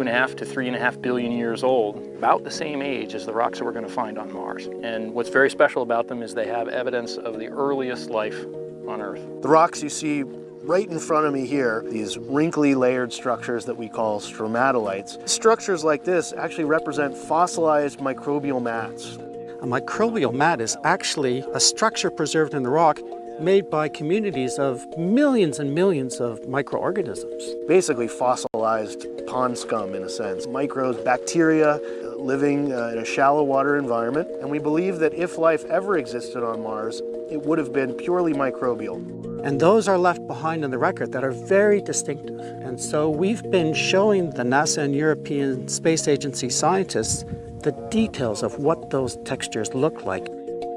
2.5 to 3.5 billion years old, about the same age as the rocks that we're going to find on Mars. And what's very special about them is they have evidence of the earliest life on Earth. The rocks you see right in front of me here, these wrinkly layered structures that we call stromatolites. Structures like this actually represent fossilized microbial mats. A microbial mat is actually a structure preserved in the rock made by communities of millions and millions of microorganisms. Basically fossilized pond scum in a sense. Microbes, bacteria living in a shallow water environment. And we believe that if life ever existed on Mars, it would have been purely microbial. And those are left behind in the record that are very distinctive. And so we've been showing the NASA and European Space Agency scientists the details of what those textures look like.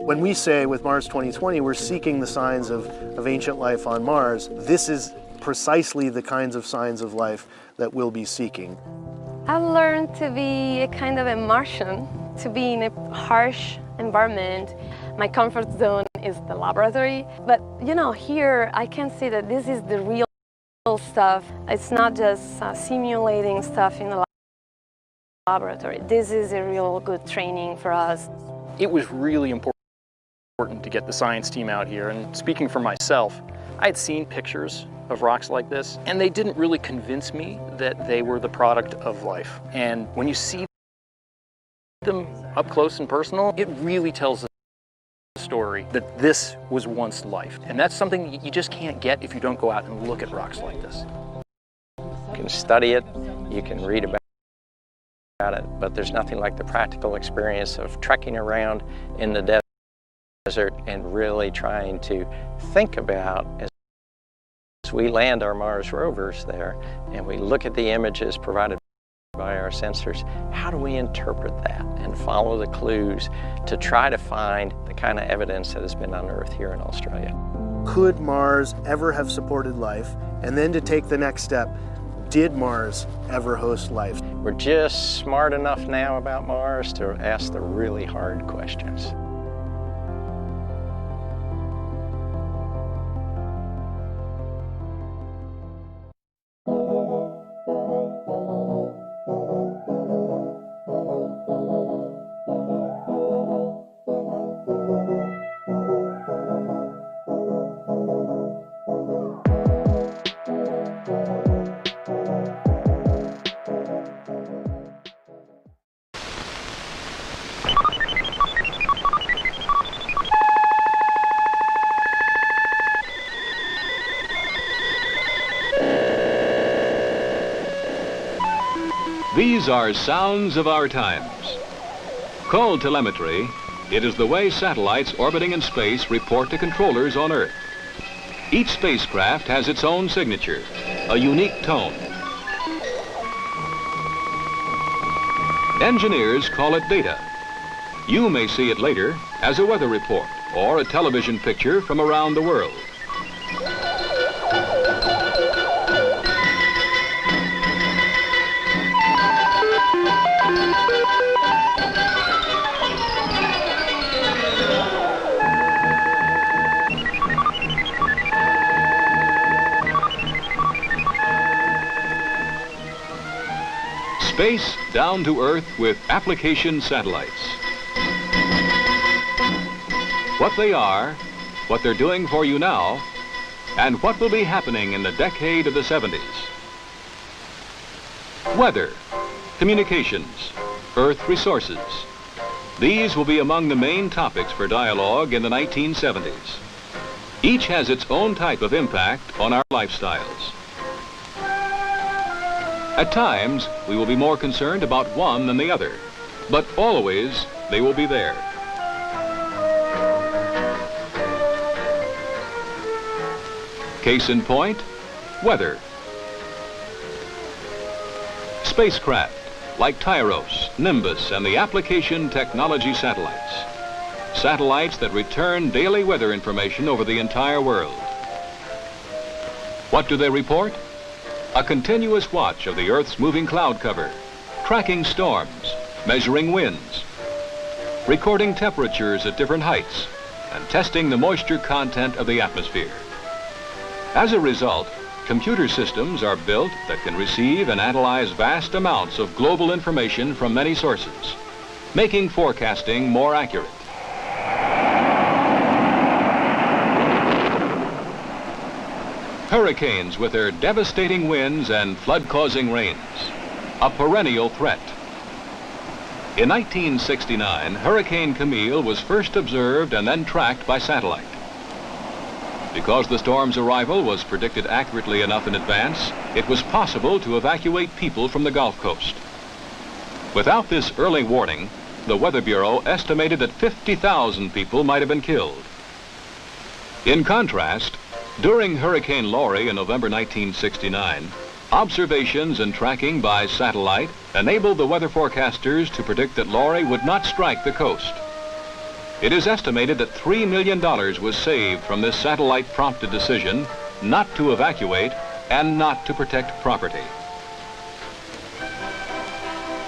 When we say with Mars 2020 we're seeking the signs of ancient life on Mars, this is precisely the kinds of signs of life that we'll be seeking. I've learned to be a kind of a Martian, to be in a harsh environment. My comfort zone is the laboratory, but you know, here I can see that this is the real stuff. It's not just simulating stuff in the laboratory. This is a real good training for us. It was really important to get the science team out here, and speaking for myself, I had seen pictures of rocks like this, and they didn't really convince me that they were the product of life. And when you see them up close and personal, it really tells the story that this was once life. And that's something you just can't get if you don't go out and look at rocks like this. You can study it, you can read about it, but there's nothing like the practical experience of trekking around in the desert and really trying to think about, as we land our Mars rovers there and we look at the images provided by our sensors, how do we interpret that and follow the clues to try to find the kind of evidence that has been unearthed here in Australia? Could Mars ever have supported life? And then to take the next step, did Mars ever host life? We're just smart enough now about Mars to ask the really hard questions. These are sounds of our times. Called telemetry, it is the way satellites orbiting in space report to controllers on Earth. Each spacecraft has its own signature, a unique tone. Engineers call it data. You may see it later as a weather report or a television picture from around the world. Space down to Earth with application satellites. What they are, what they're doing for you now, and what will be happening in the decade of the 70s. Weather, communications, Earth resources. These will be among the main topics for dialogue in the 1970s. Each has its own type of impact on our lifestyles. At times, we will be more concerned about one than the other, but always they will be there. Case in point, weather. Spacecraft, like Tyros, Nimbus, and the application technology satellites. Satellites that return daily weather information over the entire world. What do they report? A continuous watch of the Earth's moving cloud cover, tracking storms, measuring winds, recording temperatures at different heights, and testing the moisture content of the atmosphere. As a result, computer systems are built that can receive and analyze vast amounts of global information from many sources, making forecasting more accurate. Hurricanes with their devastating winds and flood-causing rains, a perennial threat. In 1969, Hurricane Camille was first observed and then tracked by satellite. Because the storm's arrival was predicted accurately enough in advance, it was possible to evacuate people from the Gulf Coast. Without this early warning, the Weather Bureau estimated that 50,000 people might have been killed. In contrast, during Hurricane Laurie in November 1969, observations and tracking by satellite enabled the weather forecasters to predict that Laurie would not strike the coast. It is estimated that $3 million was saved from this satellite-prompted decision not to evacuate and not to protect property.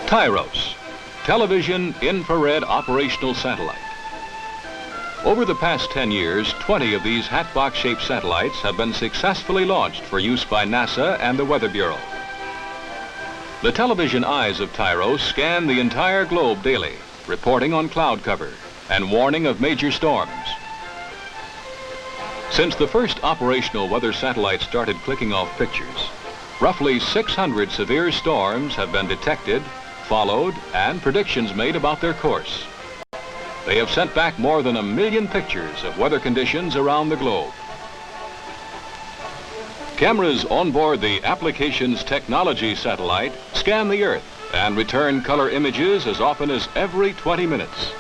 TIROS, Television Infrared Operational Satellite. Over the past 10 years, 20 of these hatbox-shaped satellites have been successfully launched for use by NASA and the Weather Bureau. The television eyes of TIROS scan the entire globe daily, reporting on cloud cover and warning of major storms. Since the first operational weather satellite started clicking off pictures, roughly 600 severe storms have been detected, followed, and predictions made about their course. They have sent back more than 1 million pictures of weather conditions around the globe. Cameras on board the Applications Technology satellite scan the Earth and return color images as often as every 20 minutes.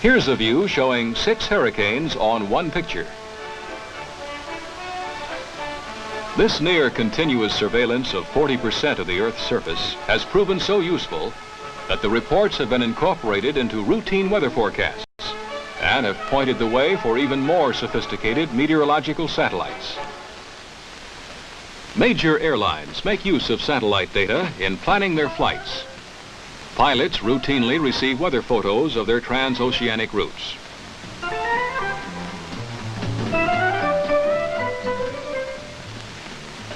Here's a view showing 6 hurricanes on one picture. This near continuous surveillance of 40% of the Earth's surface has proven so useful that the reports have been incorporated into routine weather forecasts and have pointed the way for even more sophisticated meteorological satellites. Major airlines make use of satellite data in planning their flights. Pilots routinely receive weather photos of their transoceanic routes.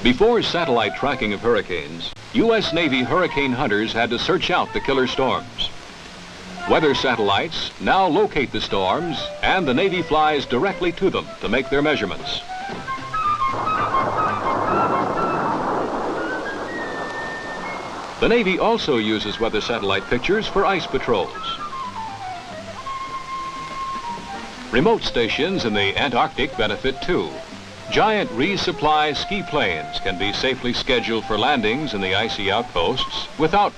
Before satellite tracking of hurricanes, U.S. Navy hurricane hunters had to search out the killer storms. Weather satellites now locate the storms, and the Navy flies directly to them to make their measurements. The Navy also uses weather satellite pictures for ice patrols. Remote stations in the Antarctic benefit too. Giant resupply ski planes can be safely scheduled for landings in the icy outposts without